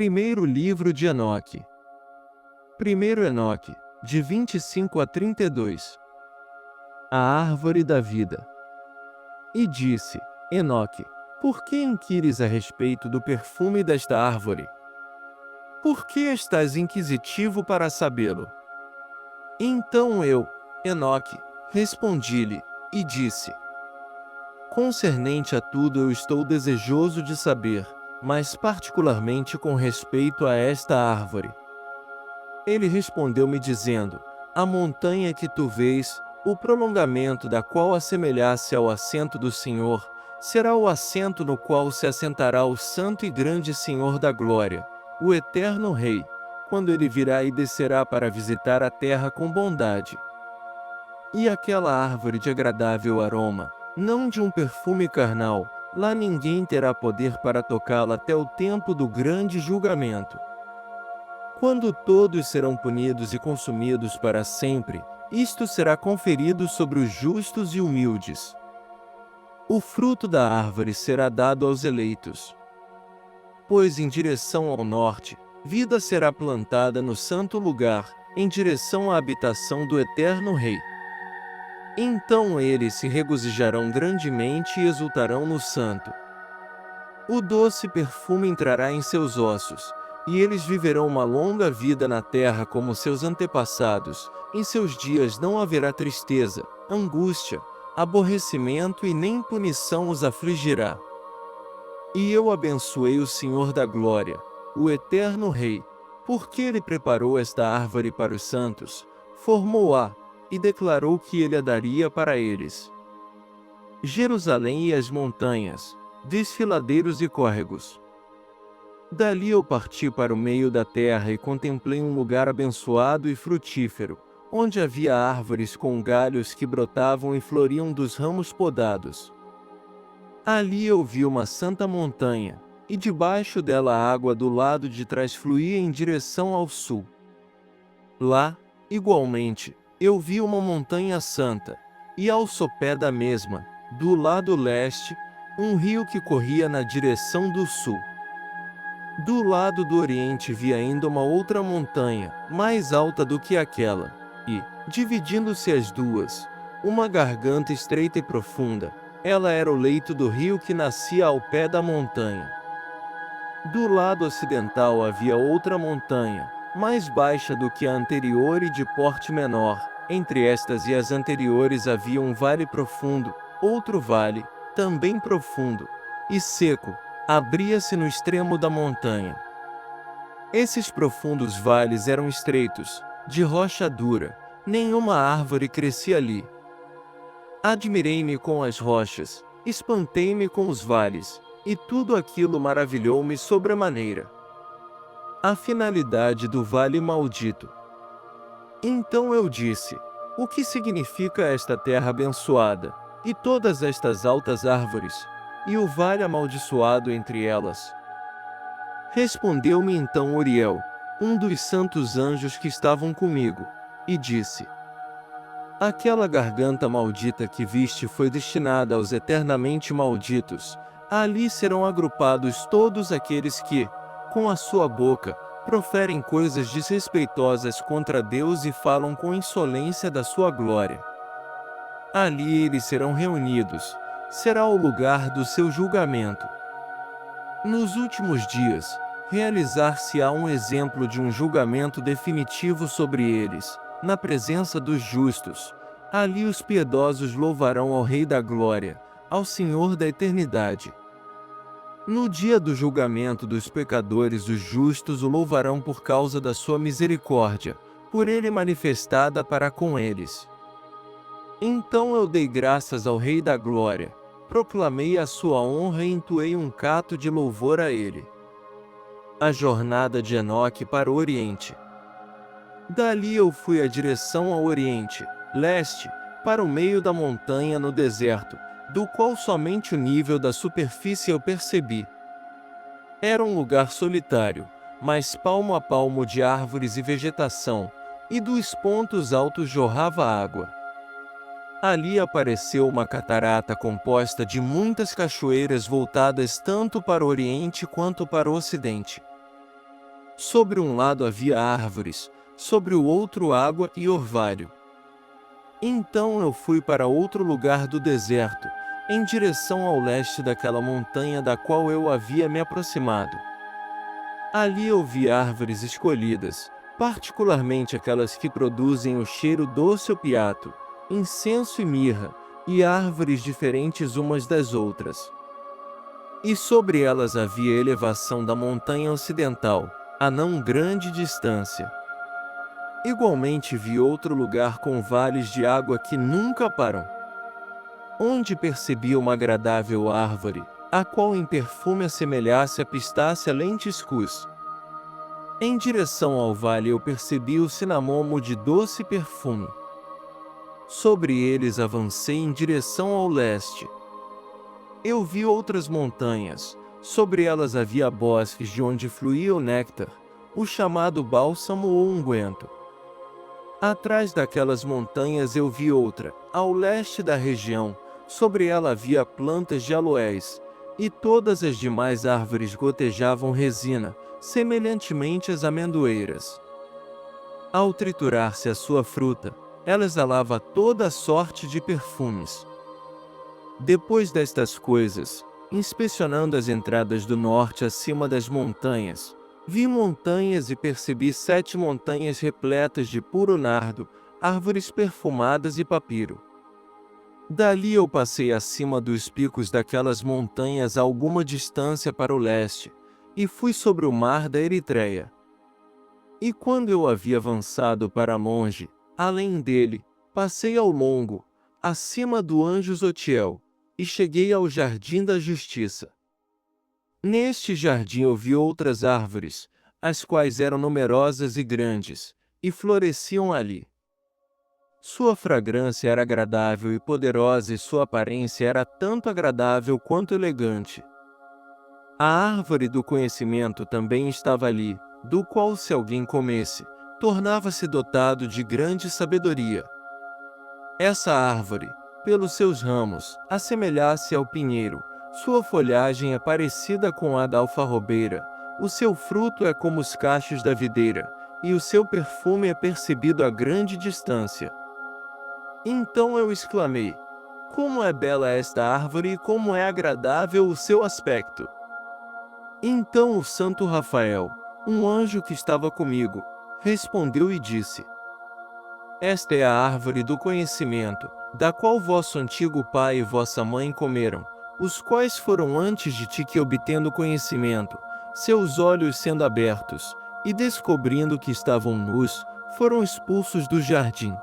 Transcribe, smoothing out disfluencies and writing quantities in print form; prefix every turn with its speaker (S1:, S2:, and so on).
S1: Primeiro livro de Enoque. Primeiro Enoque, de 25 a 32. A árvore da vida. E disse: Enoque, por que inquires a respeito do perfume desta árvore? Por que estás inquisitivo para sabê-lo? Então eu, Enoque, respondi-lhe, e disse: concernente a tudo eu estou desejoso de saber, mas particularmente com respeito a esta árvore. Ele respondeu-me dizendo: a montanha que tu vês, o prolongamento da qual assemelhasse ao assento do Senhor, será o assento no qual se assentará o santo e grande Senhor da glória, o eterno Rei, quando ele virá e descerá para visitar a terra com bondade. E aquela árvore de agradável aroma, não de um perfume carnal, lá ninguém terá poder para tocá-la até o tempo do grande julgamento. Quando todos serão punidos e consumidos para sempre, isto será conferido sobre os justos e humildes. O fruto da árvore será dado aos eleitos. Pois em direção ao norte, vida será plantada no santo lugar, em direção à habitação do eterno Rei. Então eles se regozijarão grandemente e exultarão no santo. O doce perfume entrará em seus ossos, e eles viverão uma longa vida na terra como seus antepassados. Em seus dias não haverá tristeza, angústia, aborrecimento e nem punição os afligirá. E eu abençoei o Senhor da glória, o eterno Rei, porque ele preparou esta árvore para os santos, formou-a, e declarou que ele a daria para eles. Jerusalém e as montanhas, desfiladeiros e córregos. Dali eu parti para o meio da terra e contemplei um lugar abençoado e frutífero, onde havia árvores com galhos que brotavam e floriam dos ramos podados. Ali eu vi uma santa montanha, e debaixo dela a água do lado de trás fluía em direção ao sul. Lá, igualmente, eu vi uma montanha santa, e ao sopé da mesma, do lado leste, um rio que corria na direção do sul. Do lado do oriente vi ainda uma outra montanha, mais alta do que aquela, e, dividindo-se as duas, uma garganta estreita e profunda, ela era o leito do rio que nascia ao pé da montanha. Do lado ocidental havia outra montanha, mais baixa do que a anterior e de porte menor. Entre estas e as anteriores havia um vale profundo, outro vale, também profundo, e seco, abria-se no extremo da montanha. Esses profundos vales eram estreitos, de rocha dura, nenhuma árvore crescia ali. Admirei-me com as rochas, espantei-me com os vales, e tudo aquilo maravilhou-me sobremaneira. A finalidade do vale maldito. Então eu disse: o que significa esta terra abençoada, e todas estas altas árvores, e o vale amaldiçoado entre elas? Respondeu-me então Uriel, um dos santos anjos que estavam comigo, e disse: aquela garganta maldita que viste foi destinada aos eternamente malditos. Ali serão agrupados todos aqueles que, com a sua boca, proferem coisas desrespeitosas contra Deus e falam com insolência da sua glória. Ali eles serão reunidos, será o lugar do seu julgamento. Nos últimos dias, realizar-se-á um exemplo de um julgamento definitivo sobre eles, na presença dos justos. Ali os piedosos louvarão ao Rei da glória, ao Senhor da eternidade. No dia do julgamento dos pecadores, os justos o louvarão por causa da sua misericórdia, por ele manifestada para com eles. Então eu dei graças ao Rei da glória, proclamei a sua honra e entoei um canto de louvor a ele. A jornada de Enoque para o Oriente. Dali eu fui a direção ao Oriente, leste, para o meio da montanha no deserto, do qual somente o nível da superfície eu percebi. Era um lugar solitário, mas palmo a palmo de árvores e vegetação, e dos pontos altos jorrava água. Ali apareceu uma catarata composta de muitas cachoeiras voltadas tanto para o Oriente quanto para o Ocidente. Sobre um lado havia árvores, sobre o outro água e orvalho. Então eu fui para outro lugar do deserto, em direção ao leste daquela montanha da qual eu havia me aproximado. Ali eu vi árvores escolhidas, particularmente aquelas que produzem o cheiro doce opiato, incenso e mirra, e árvores diferentes umas das outras. E sobre elas havia elevação da montanha ocidental, a não grande distância. Igualmente vi outro lugar com vales de água que nunca param, onde percebi uma agradável árvore, a qual em perfume assemelhasse a pistácia lentiscus. Em direção ao vale eu percebi o cinamomo de doce perfume. Sobre eles avancei em direção ao leste. Eu vi outras montanhas, sobre elas havia bosques de onde fluía o néctar, o chamado bálsamo ou unguento. Atrás daquelas montanhas eu vi outra, ao leste da região, sobre ela havia plantas de aloés, e todas as demais árvores gotejavam resina, semelhantemente às amendoeiras. Ao triturar-se a sua fruta, ela exalava toda a sorte de perfumes. Depois destas coisas, inspecionando as entradas do norte acima das montanhas, vi montanhas e percebi 7 montanhas repletas de puro nardo, árvores perfumadas e papiro. Dali eu passei acima dos picos daquelas montanhas a alguma distância para o leste, e fui sobre o mar da Eritreia. E quando eu havia avançado para longe, além dele, passei ao longo, acima do anjo Zotiel, e cheguei ao jardim da justiça. Neste jardim eu vi outras árvores, as quais eram numerosas e grandes, e floresciam ali. Sua fragrância era agradável e poderosa e sua aparência era tanto agradável quanto elegante. A árvore do conhecimento também estava ali, do qual se alguém comesse, tornava-se dotado de grande sabedoria. Essa árvore, pelos seus ramos, assemelha-se ao pinheiro, sua folhagem é parecida com a da alfarrobeira, o seu fruto é como os cachos da videira, e o seu perfume é percebido a grande distância. Então eu exclamei: como é bela esta árvore e como é agradável o seu aspecto! Então o santo Rafael, um anjo que estava comigo, respondeu e disse: esta é a árvore do conhecimento, da qual vosso antigo pai e vossa mãe comeram, os quais foram antes de ti que, obtendo conhecimento, seus olhos sendo abertos, e descobrindo que estavam nus, foram expulsos do jardim.